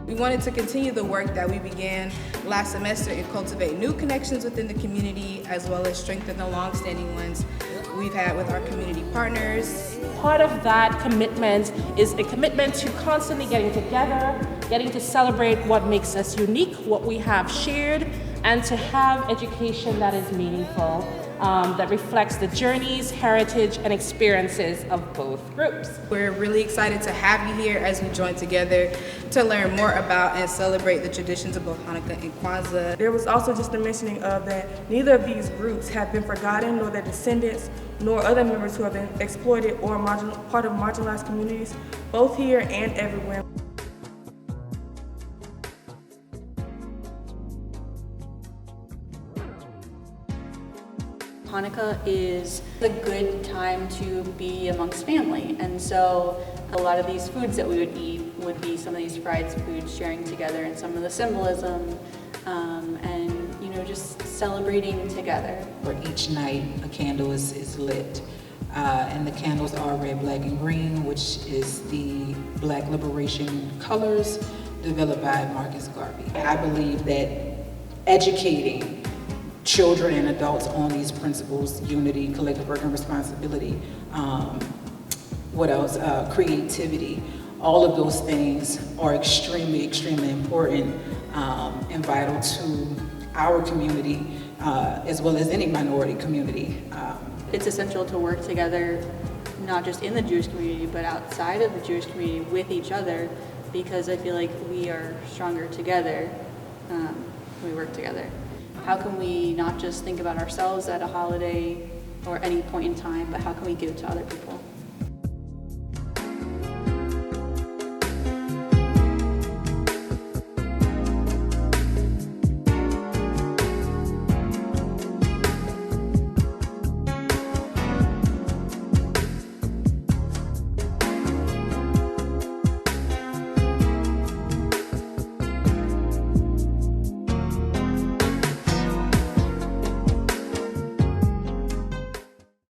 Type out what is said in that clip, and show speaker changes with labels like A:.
A: We wanted to continue the work that we began last semester and cultivate new connections within the community, as well as strengthen the long-standing ones we've had with our community partners.
B: Part of that commitment is a commitment to constantly getting together, getting to celebrate what makes us unique, what we have shared, and to have education that is meaningful, that reflects the journeys, heritage, and experiences of both groups.
A: We're really excited to have you here as we join together to learn more about and celebrate the traditions of both Hanukkah and Kwanzaa.
C: There was also just a mentioning of that neither of these groups have been forgotten, nor their descendants, nor other members who have been exploited or part of marginalized communities, both here and everywhere.
D: Hanukkah is a good time to be amongst family, and so a lot of these foods that we would eat would be some of these fried foods sharing together and some of the symbolism and just celebrating together.
E: For each night a candle is lit and the candles are red, black, and green, which is the Black liberation colors developed by Marcus Garvey. I believe that educating children and adults on these principles, unity, collective work and responsibility, creativity, all of those things are extremely, extremely important and vital to our community as well as any minority community.
D: It's essential to work together, not just in the Jewish community, but outside of the Jewish community with each other, because I feel like we are stronger together when we work together. How can we not just think about ourselves at a holiday or any point in time, but how can we give to other people?